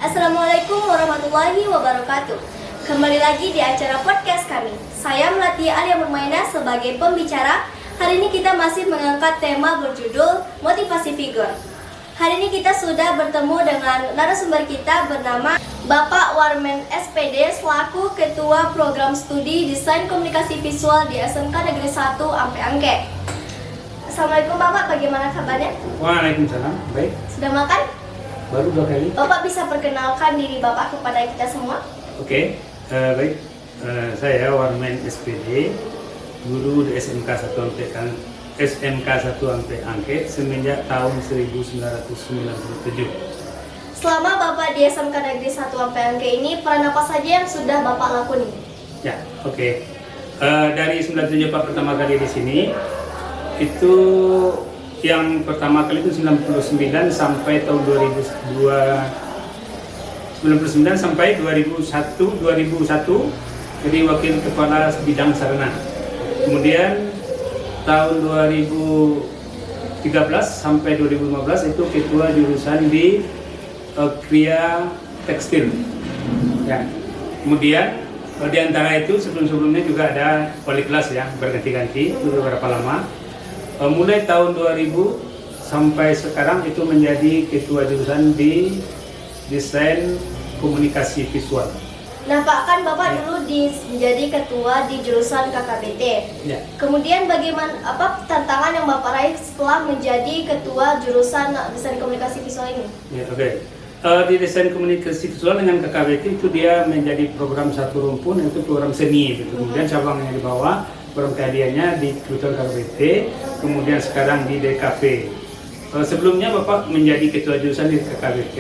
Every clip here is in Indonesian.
Assalamualaikum warahmatullahi wabarakatuh. Kembali lagi di acara podcast kami. Saya Melati Alia Murmaina sebagai pembicara. Hari ini kita masih mengangkat tema berjudul motivasi figur. Hari ini kita sudah bertemu dengan narasumber kita bernama Bapak Warmen SPD selaku Ketua Program Studi Desain Komunikasi Visual di SMK Negeri 1 Ampe Angke. Assalamualaikum Bapak, bagaimana kabarnya? Waalaikumsalam, baik. Sudah makan? Baru 2 kali. Bapak bisa perkenalkan diri Bapak kepada kita semua? Oke, baik. Saya Warmen SPD, guru di SMK 1 Ampe Angke semenjak tahun 1997. Selama Bapak di SMK Negeri 1 Ampe Angke ini, peran apa saja yang sudah Bapak lakoni? Ya, oke. Dari 97 Pak pertama kali di sini, itu yang pertama kali itu 99 sampai tahun 99 sampai 2001 jadi wakil kepala bidang sarana. Kemudian tahun 2013 sampai 2015 itu ketua jurusan di Kria Tekstil. Ya. Kemudian di antara itu sebelum-sebelumnya juga ada wali kelas ya, berganti-ganti beberapa lama. Mulai tahun 2000 sampai sekarang itu menjadi ketua jurusan di Desain Komunikasi Visual. Nah Pak, kan Bapak dulu menjadi ketua di jurusan KKBT. Ya. Kemudian bagaimana tantangan yang Bapak raih setelah menjadi ketua jurusan Desain Komunikasi Visual ini? Ya, oke. Di Desain Komunikasi Visual dengan KKBT itu dia menjadi program satu rumpun, yaitu program seni gitu. Kemudian cabang yang di bawah program keahliannya di kebetulan KKBT, kemudian sekarang di DKV. Sebelumnya Bapak menjadi ketua jurusan di KKBT,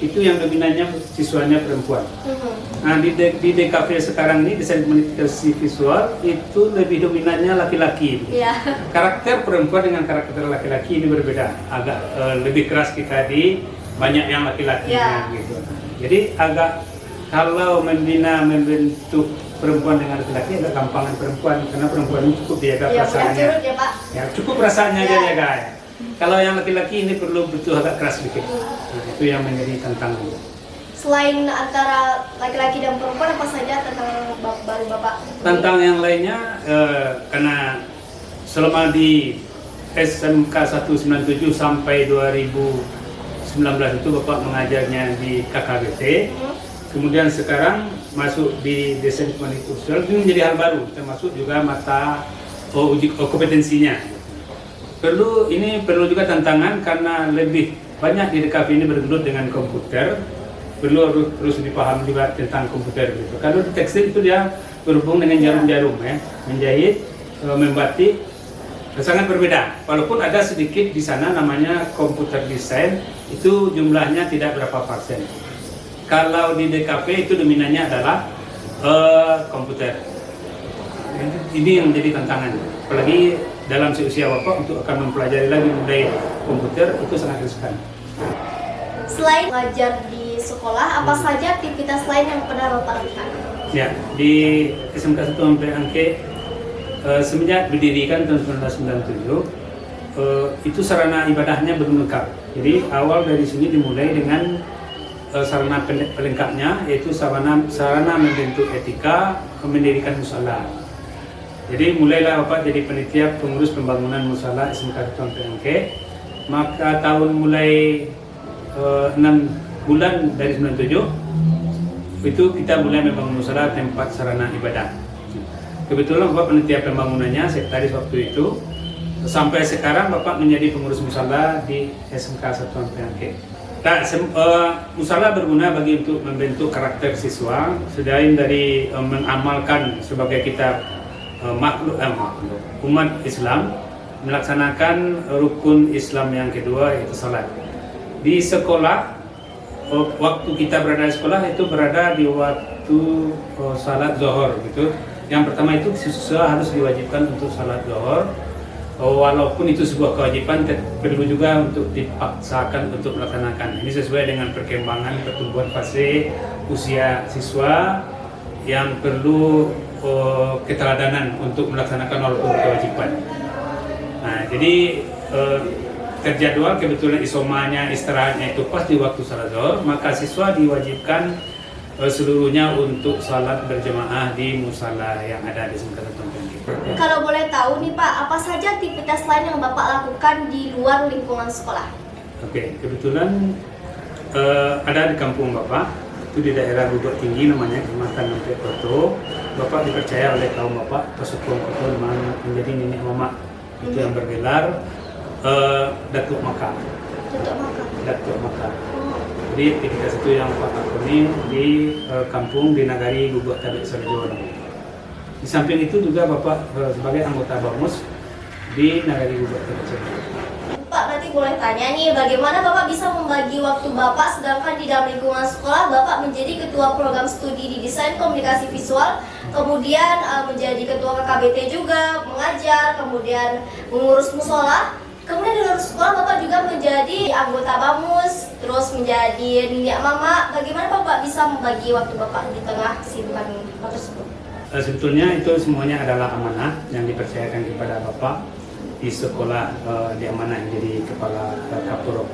itu yang dominannya siswanya perempuan. Nah di DKV sekarang ini Desain Komunikasi Visual itu lebih dominannya laki-laki. Ya. Karakter perempuan dengan karakter laki-laki ini berbeda, agak lebih keras kita di banyak yang laki-lakinya gitu. Jadi agak kalau membentuk perempuan dengan laki-laki agak gampangan perempuan karena perempuan ini cukup dijaga perasaannya. Ya, Pak. Ya, cukup perasaannya aja jaga ya. Kalau yang laki-laki ini perlu betul agak keras sedikit. Nah, itu yang menjadi tantangan. Selain antara laki-laki dan perempuan, apa saja tantangan baru Bapak? Tantangan yang lainnya karena selama di SMK 197 sampai 2019 itu Bapak mengajarnya di KKBT. Kemudian sekarang masuk di Desain Komunikasi Visual itu menjadi hal baru, termasuk juga mata uji kompetensinya. Perlu juga tantangan karena lebih banyak di DKV ini bergelut dengan komputer, perlu terus dipahami juga tentang komputer gitu. Kalau di tekstil itu dia berhubung dengan jarum-jarum ya, menjahit, membatik, sangat berbeda. Walaupun ada sedikit di sana namanya komputer desain, itu jumlahnya tidak berapa persen. Kalau di DKV itu dominannya adalah komputer. Ini yang menjadi tantangan. Apalagi dalam seusia Bapak untuk akan mempelajari lagi mengenai komputer itu sangat riskan. Selain belajar di sekolah, apa saja aktivitas lain yang pernah Bapak lakukan? Ya, di SMK 1 Ampe Angke semenjak didirikan tahun 1997 itu sarana ibadahnya belum lengkap. Jadi awal dari sini dimulai dengan sarana pelengkapnya, yaitu sarana membentuk etika, mendirikan musala. Jadi mulailah Bapak jadi panitia pengurus pembangunan musala SMK 1 Ampe Angke. Maka tahun mulai 6 bulan dari 97 itu kita mulai membangun musala tempat sarana ibadah. Kebetulan Bapak panitia pembangunannya, sekretaris waktu itu. Sampai sekarang Bapak menjadi pengurus musala di SMK 1 Ampe Angke. Nah, musala berguna bagi untuk membentuk karakter siswa, selain dari mengamalkan sebagai kita umat Islam, melaksanakan rukun Islam yang kedua yaitu salat. Di sekolah, waktu kita berada di sekolah itu berada di waktu salat zuhur gitu. Yang pertama itu siswa harus diwajibkan untuk salat zuhur. Walaupun itu sebuah kewajiban, perlu juga untuk dipaksakan untuk melaksanakan. Ini sesuai dengan perkembangan pertumbuhan fase usia siswa yang perlu keteladanan untuk melaksanakan walaupun kewajiban. Nah, jadi terjadwal kebetulan isomanya istirahatnya itu pas di waktu salat zuhur, maka siswa diwajibkan seluruhnya untuk salat berjemaah di musala yang ada di SMK Satuan PMK. Kalau boleh tahu nih Pak, apa saja aktivitas lain yang Bapak lakukan di luar lingkungan sekolah? Oke, kebetulan ada di kampung Bapak, itu di daerah Bubuk Tinggi namanya, Kecamatan Nampek Koto. Bapak dipercaya oleh kaum Bapak, Pasukan Koto menjadi nenek mama itu yang bergelar Datuk Maka. Datuk Maka. Jadi aktivitas itu yang Pak lakoni di kampung di Nagari Bubuk Tabek Sarjo. Di samping itu juga Bapak sebagai anggota BAMUS di Nagari Bubuk Tabek Sarjo. Pak, berarti boleh tanya nih, bagaimana Bapak bisa membagi waktu Bapak sedangkan di dalam lingkungan sekolah Bapak menjadi ketua program studi di desain komunikasi visual, kemudian menjadi ketua KKBT juga, mengajar, kemudian mengurus musola, kemudian di luar sekolah Bapak juga menjadi anggota BAMUS, terus menjadi nenek mama. Bagaimana Bapak bisa membagi waktu Bapak di tengah kesibukan tersebut? Sebetulnya itu semuanya adalah amanah yang dipercayakan kepada Bapak di sekolah, diamanah jadi kepala Kapolok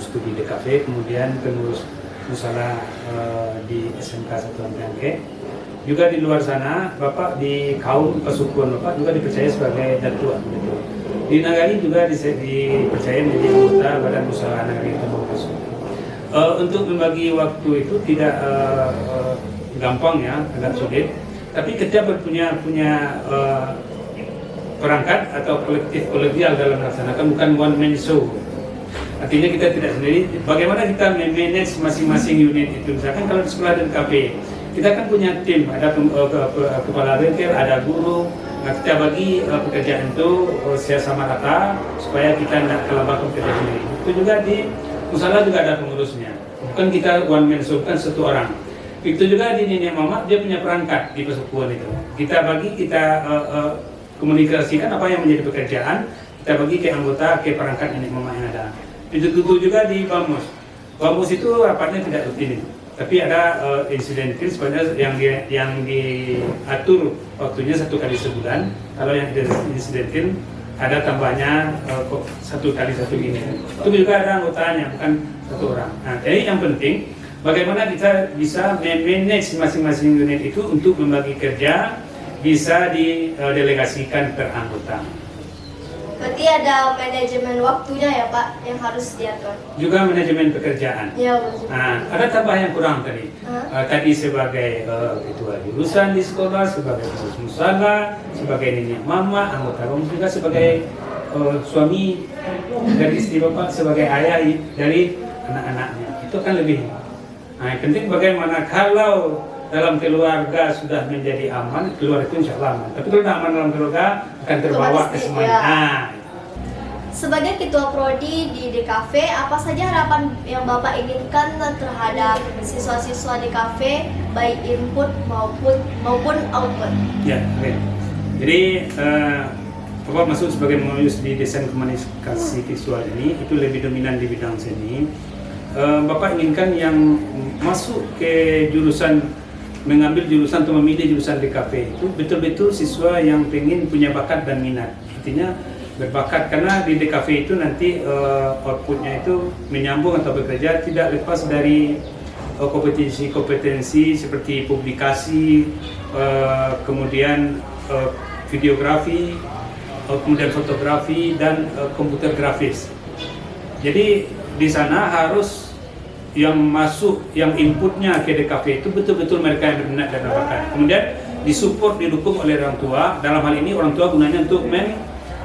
Studi DKV, kemudian pengurus musala di SMK Satuan PMK. Juga di luar sana Bapak di kaum Pasukan Bapak juga dipercaya sebagai datua. Di Nagari juga dipercaya menjadi anggota Badan Musyawarah Nagari Kampung Pasukan. Untuk membagi waktu itu tidak gampang ya, agak sulit. Tapi kita punya perangkat atau kolektif kolegial dalam melaksanakan, bukan one man show. Artinya kita tidak sendiri. Bagaimana kita manage masing-masing unit itu? Misalkan kalau di sekolah dan kafe, kita kan punya tim, ada kepala bengkel, ada guru. Nah, kita bagi pekerjaan itu secara sama rata supaya kita tidak kelabah pekerjaan sendiri. Itu juga di musala juga ada pengurusnya. Bukan kita one man show, bukan satu orang. Itu juga di nenek mama, dia punya perangkat di Pasukan itu. Kita bagi, kita komunikasikan apa yang menjadi pekerjaan, kita bagi ke anggota, ke perangkat nenek mama yang ada. Itu juga di BAMUS. BAMUS itu rapatnya tidak rutin, tapi ada insidentil sebenarnya yang diatur waktunya 1 kali sebulan. Kalau yang insidentil ada tambahnya 1 kali 1 ini. Itu juga ada anggotanya, bukan 1 orang. Nah, jadi yang penting bagaimana kita bisa manage masing-masing unit itu untuk membagi kerja, bisa didelegasikan per anggota. Berarti ada manajemen waktunya ya Pak yang harus diatur. Juga manajemen pekerjaan. Ya, betul. Nah, ada tambah yang kurang tadi. Tadi sebagai ketua jurusan di sekolah, sebagai pengurus musala, sebagai nenek mama, anggota BAMUS, juga sebagai suami dari istri Bapak, sebagai ayah dari anak-anaknya. Itu kan lebih. Nah, yang penting bagaimana kalau dalam keluarga sudah menjadi aman, keluar itu insya Allah aman. Tapi kalau tidak aman dalam keluarga akan terbawa ke semuanya. Ya. Nah, sebagai ketua prodi di DKV, apa saja harapan yang Bapak inginkan terhadap siswa-siswa DKV, baik input maupun output? ya, oke. Jadi Bapak masuk sebagai pengurus di desain komunikasi visual ini, itu lebih dominan di bidang seni. Bapak inginkan yang masuk ke jurusan, mengambil jurusan atau memilih jurusan DKV itu betul-betul siswa yang pengen punya bakat dan minat. Artinya berbakat, karena di DKV itu nanti outputnya itu menyambung atau bekerja tidak lepas dari kompetensi seperti publikasi, kemudian videografi, kemudian fotografi dan komputer grafis. Jadi di sana harus yang masuk, yang inputnya ke DKV itu betul-betul mereka yang berminat dan berbakat. Kemudian disupport, didukung oleh orang tua. Dalam hal ini orang tua gunanya untuk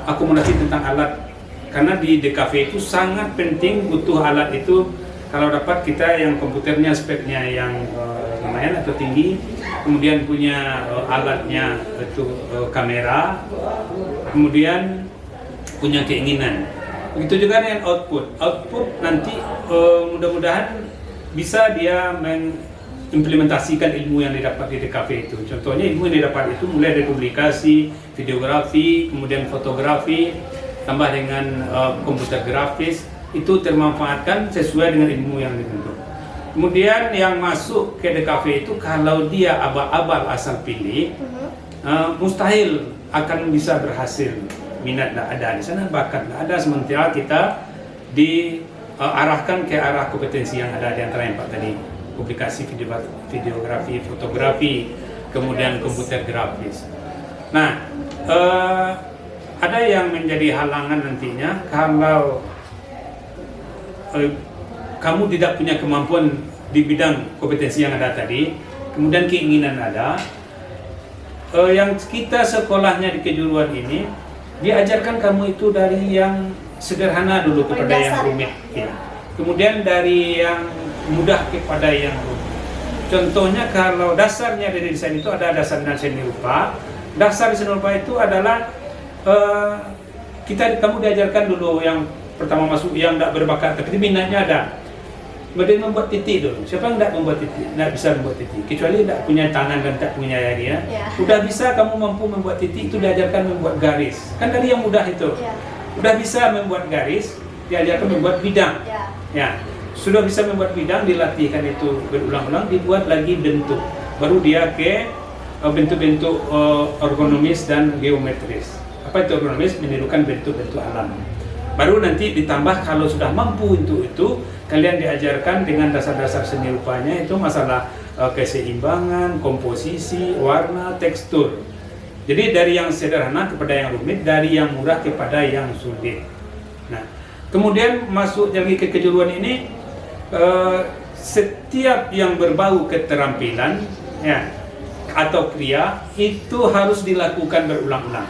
akomodasi tentang alat, karena di DKV itu sangat penting butuh alat itu. Kalau dapat kita yang komputernya speknya yang lumayan atau tinggi, kemudian punya alatnya itu kamera, kemudian punya keinginan. Begitu juga dengan output nanti mudah-mudahan bisa dia mengimplementasikan ilmu yang didapat di DKV itu. Contohnya ilmu yang didapat itu mulai dari publikasi, videografi, kemudian fotografi, tambah dengan komputer grafis, itu termanfaatkan sesuai dengan ilmu yang dibentuk. Kemudian yang masuk ke DKV itu kalau dia abal-abal asal pilih, mustahil akan bisa berhasil. Minat tidak ada di sana, bakat tidak ada. Sementara kita diarahkan ke arah kompetensi yang ada di antara yang Pak tadi, publikasi videografi, fotografi, kemudian komputer grafis. Nah, ada yang menjadi halangan nantinya kalau kamu tidak punya kemampuan di bidang kompetensi yang ada tadi, kemudian keinginan ada. Yang kita sekolahnya di kejuruan ini diajarkan kamu itu dari yang sederhana dulu kepada yang rumit, ya. Kemudian dari yang mudah kepada yang rumit. Contohnya kalau dasarnya dari desain itu ada dasar seni rupa. Dasar seni rupa itu adalah kamu diajarkan dulu yang pertama masuk yang tidak berbakat, tapi minatnya ada. Kemudian membuat titik dulu. Siapa yang tidak membuat titik? Tidak bisa membuat titik. Kecuali tidak punya tangan dan tidak punya jari, ya. Udah bisa kamu mampu membuat titik, itu diajarkan membuat garis. Kan dari yang mudah itu. Udah bisa membuat garis, diajarkan membuat bidang. Ya. Sudah bisa membuat bidang, dilatihkan itu berulang-ulang, dibuat lagi bentuk. Baru dia ke bentuk-bentuk ergonomis dan geometris. Apa itu ergonomis? Menirukan bentuk-bentuk alam. Baru nanti ditambah kalau sudah mampu untuk itu, kalian diajarkan dengan dasar-dasar seni rupanya itu masalah keseimbangan, komposisi, warna, tekstur. Jadi dari yang sederhana kepada yang rumit, dari yang murah kepada yang sulit. Nah, kemudian masuk lagi ke kejuruan ini, setiap yang berbau keterampilan, ya, atau kriya itu harus dilakukan berulang-ulang.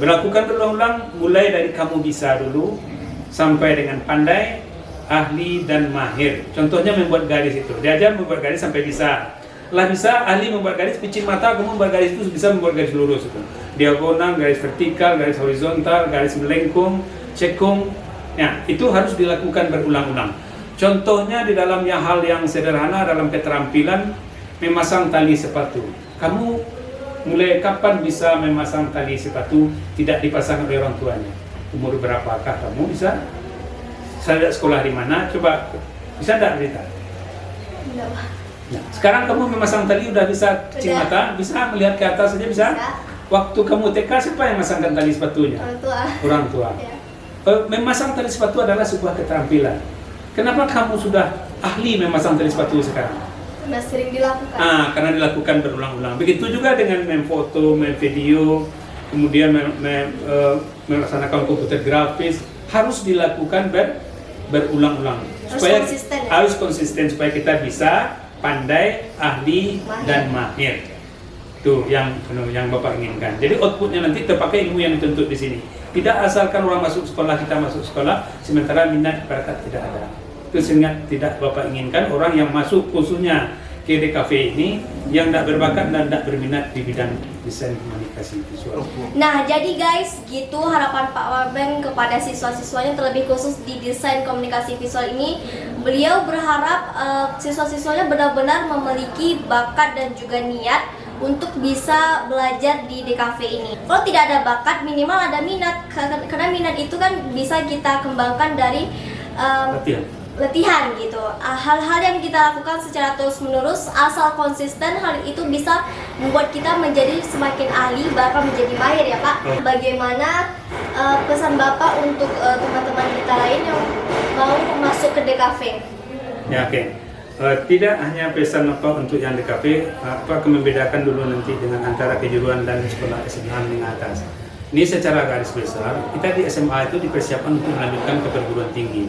Berlakukan berulang-ulang mulai dari kamu bisa dulu sampai dengan pandai, ahli dan mahir. Contohnya membuat garis itu. Diajar membuat garis sampai bisa. Setelah bisa, ahli membuat garis, picit mata, kamu membuat garis itu bisa membuat garis lurus itu. Diagonal, garis vertikal, garis horizontal, garis melengkung, cekung. Ya, itu harus dilakukan berulang-ulang. Contohnya di dalam hal yang sederhana dalam keterampilan memasang tali sepatu. Kamu mulai kapan bisa memasang tali sepatu tidak dipasang oleh orang tuanya? Umur berapakah kamu bisa? Saya sekolah di mana? Coba bisa tidak berita? Nah, sekarang kamu memasang tali udah bisa cicing mata, bisa melihat ke atas saja bisa? Waktu kamu TK siapa yang memasangkan tali sepatunya? Orang tua. Ya. Memasang tali sepatu adalah sebuah keterampilan. Kenapa kamu sudah ahli memasang tali sepatu sekarang? Karena sering dilakukan. Karena dilakukan berulang-ulang. Begitu juga dengan memfoto, memvideo, kemudian melaksanakan komputer grafis, harus dilakukan berulang-ulang. Harus konsisten supaya kita bisa pandai, ahli, dan mahir. Itu yang Bapak inginkan. Jadi outputnya nanti terpakai ilmu yang dituntut di sini. Tidak asalkan orang masuk sekolah, kita masuk sekolah, sementara minat bakat tidak ada. Itu sehingga tidak Bapak inginkan orang yang masuk khususnya ke DKV ini yang tidak berbakat dan tidak berminat di bidang desain komunikasi visual. Nah, jadi guys, gitu harapan Pak Wabeng kepada siswa-siswanya, terlebih khusus di desain komunikasi visual ini. Beliau berharap siswa-siswanya benar-benar memiliki bakat dan juga niat untuk bisa belajar di DKV ini. Kalau tidak ada bakat, minimal ada minat, karena minat itu kan bisa kita kembangkan dari latihan gitu. Hal-hal yang kita lakukan secara terus-menerus, asal konsisten, hal itu bisa membuat kita menjadi semakin ahli, bahkan menjadi mahir, ya Pak. Bagaimana pesan Bapak untuk teman-teman kita lain yang mau masuk ke DKV? Ya, oke. Tidak hanya pesan apa untuk yang DKV, apa akan membedakan dulu nanti dengan antara kejuruan dan sekolah SMA menengah atas. Ini secara garis besar, kita di SMA itu dipersiapkan untuk melanjutkan ke perguruan tinggi.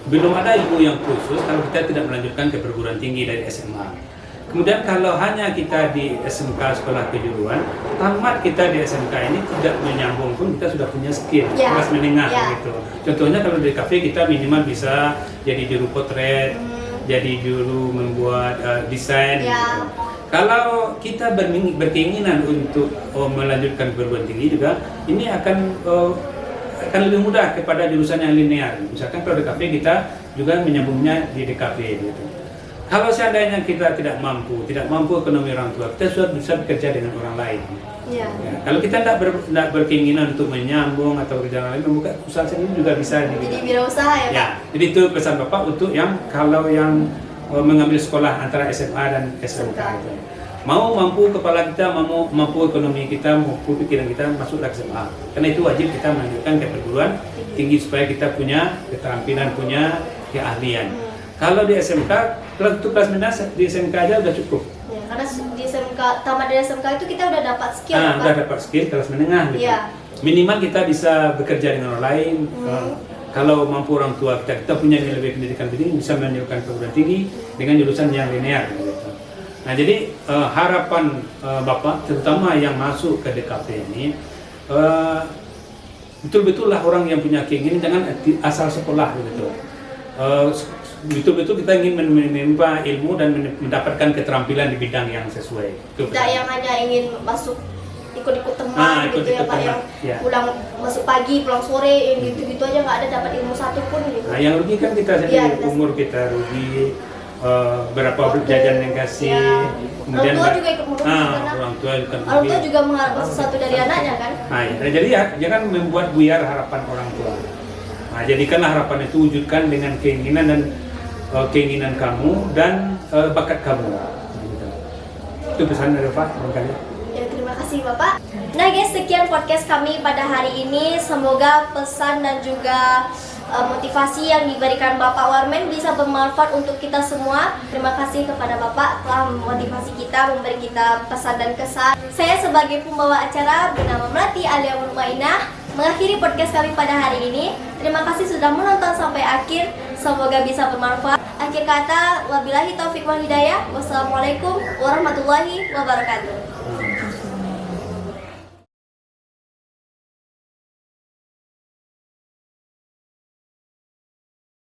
Belum ada ilmu yang khusus kalau kita tidak melanjutkan ke perguruan tinggi dari SMA. Kemudian kalau hanya kita di SMK sekolah kejuruan, tamat kita di SMK ini tidak menyambung pun kita sudah punya skill kelas menengah gitu. Contohnya kalau di kafe kita minimal bisa jadi juru potret, jadi juru membuat desain. Gitu. Kalau kita berkeinginan untuk melanjutkan perguruan tinggi juga, ini akan lebih mudah kepada jurusan yang linear. Misalkan kalau di kafe kita juga menyambungnya di DKV gitu. Kalau seandainya kita tidak mampu ekonomi orang tua, kita sudah bisa bekerja dengan orang lain. Ya, kalau kita tidak berkeinginan untuk menyambung atau bekerja dengan lain, membuka usaha sendiri juga bisa. Jadi wirausaha ya Pak? Ya, jadi itu pesan Bapak untuk kalau yang mengambil sekolah antara SMA dan SMK itu. mau mampu kepala kita, mampu ekonomi kita, mampu pikiran kita masuklah ke SMA. Karena itu wajib kita melanjutkan ke perguruan tinggi supaya kita punya keterampilan, punya keahlian. Kalau di SMK, kelas menengah di SMK aja udah cukup. Ya, karena di SMK, tamat dari SMK itu kita udah dapat skill. Udah dapat skill kelas menengah gitu. Ya. Minimal kita bisa bekerja dengan orang lain. Kalau mampu orang tua kita punya nilai pendidikan tinggi, bisa melanjutkan perguruan tinggi dengan jurusan yang linear. Gitu. Nah jadi harapan Bapak, terutama yang masuk ke DKV ini, betul-betul lah orang yang punya keinginan, jangan asal sekolah gitu. Betul-betul kita ingin menimba ilmu dan mendapatkan keterampilan di bidang yang sesuai. Tidak yang hanya ingin masuk ikut-ikut teman gitu ya Pak, yang pulang masuk pagi, pulang sore, yang gitu-gitu aja nggak ada dapat ilmu satu pun gitu. Nah yang rugi kan kita sendiri, umur kita rugi, berapa jajan yang kasih, kemudian orang tua juga ikut merugi orang tua juga mengharapkan sesuatu dari anaknya kan. Nah ya, jadi ya jangan membuat buyar harapan orang tua. Nah jadikanlah harapan itu wujudkan dengan keinginan dan keinginan kamu dan bakat kamu. Itu pesan dari Pak barangkali. Ya, terima kasih Bapak. Nah guys, sekian podcast kami pada hari ini. Semoga pesan dan juga motivasi yang diberikan Bapak Warmen bisa bermanfaat untuk kita semua. Terima kasih kepada Bapak telah memotivasi kita, memberi kita pesan dan kesan. Saya sebagai pembawa acara bernama Melati Alia Mutmainah mengakhiri podcast kami pada hari ini. Terima kasih sudah menonton sampai akhir. Semoga bisa bermanfaat. Akhir kata, wabillahi taufiq wal hidayah. Wassalamualaikum warahmatullahi wabarakatuh.